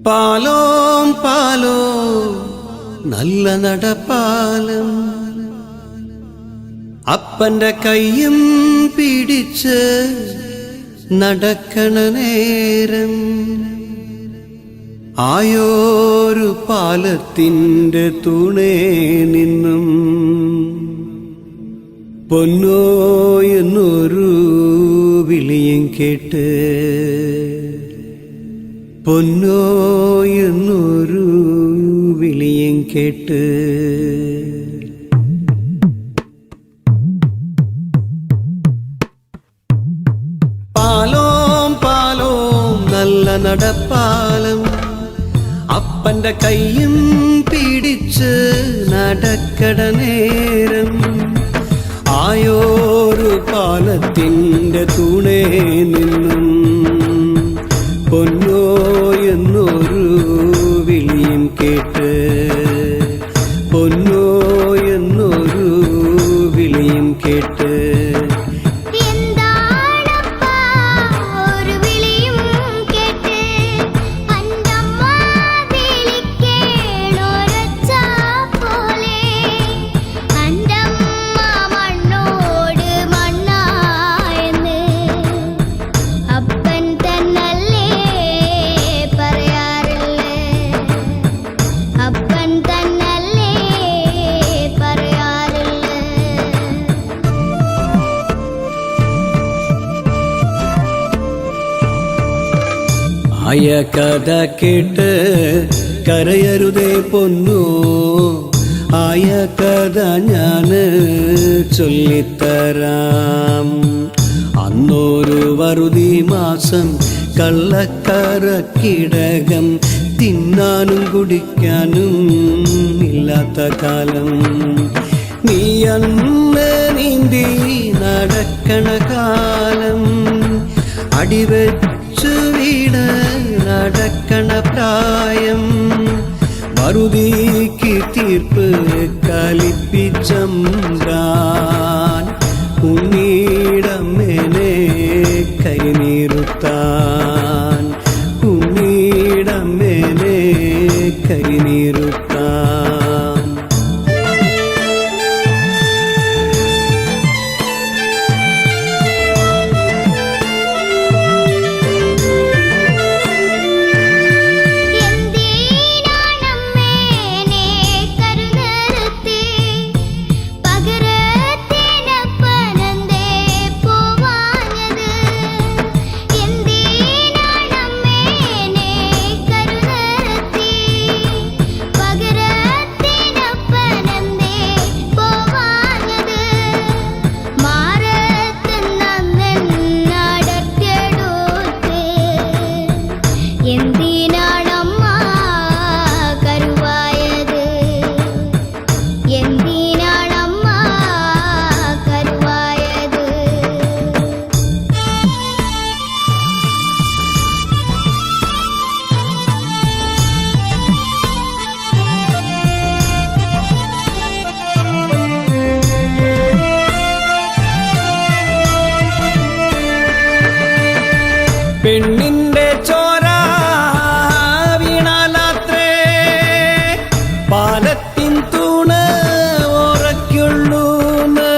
പാലോം പാലോ നല്ല നടപ്പാലം അപ്പന്റെ കയ്യും പിടിച്ച് നടക്കണ നേരം ആയോരു പാലത്തിൻ്റെ തൂണേ നിന്നും പൊന്നോ എന്നൊരു വിളിയും കേട്ട് പൊന്നോ എന്നൊരു വിളിയും കേട്ട് പാലോം പാലോം നല്ല നടപ്പാലം അപ്പന്റെ കയ്യും പിടിച്ച് നടക്കട നേരം ആയോരു പാലത്തിൻ്റെ തൂണേ നിന്നും പൊന്നോ എന്നൊരു വിളിയും കേട്ട് പൊന്നോ എന്നൊരു വിളിയും കേട്ട് ആയ കഥ കേട്ട് കരയരുതേ പൊന്നോ ആയ കഥ ഞാന് ചൊല്ലിത്തരാം അന്നൊരു വറുതി മാസം കള്ളക്കറക്കിടകം തിന്നാനും കുടിക്കാനും ഇല്ലാത്ത കാലം നീ അന്ന് നീന്തി നടക്കണ കാലം അടിവെച്ചു വീട് നടക്കണ പ്രായം വറുതിക്ക് തീർപ്പ് കലിപ്പിച്ചമ്പ്രാൻ ഉണ്ണീടമ്മേനെ കൈനീറുത്താൻ ഉണ്ണീടമ്മേനെ കൈനീറുത്താൻ പെണ്ണിന്റെ ചോര വീണാലാത്രേ പാലത്തിൻ തൂണ് ഉറയ്ക്കുള്ളൂന്ന്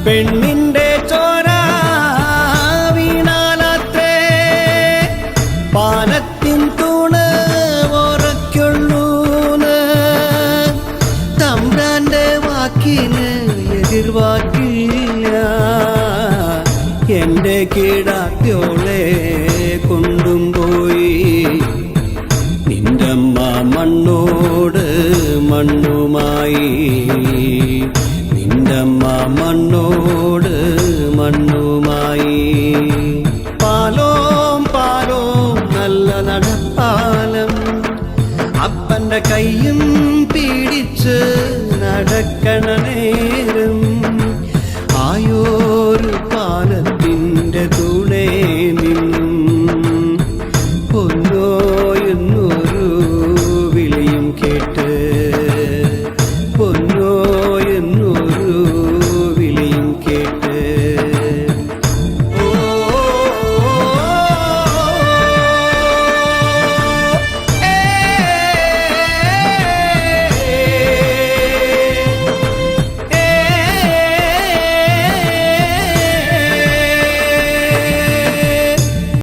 പെണ്ണിന്റെ ചോര വീണാലാത്രേ പാലത്തിൻ തൂണ് ഉറയ്ക്കുള്ളൂന്ന് തമ്പ്രാന്റെ വാക്കിന് എതിർവാക്കില്ല എന്റെ കിടാത്യോളെ കൊണ്ടും പോയി നിന്റമ്മ മണ്ണോട് മണ്ണുമായി നിന്റമ്മ മണ്ണോട് മണ്ണുമായി പാലോം പാലോം നല്ല നടപ്പാലം അപ്പന്റെ കയ്യും പിടിച്ച് നടക്കണ നേരം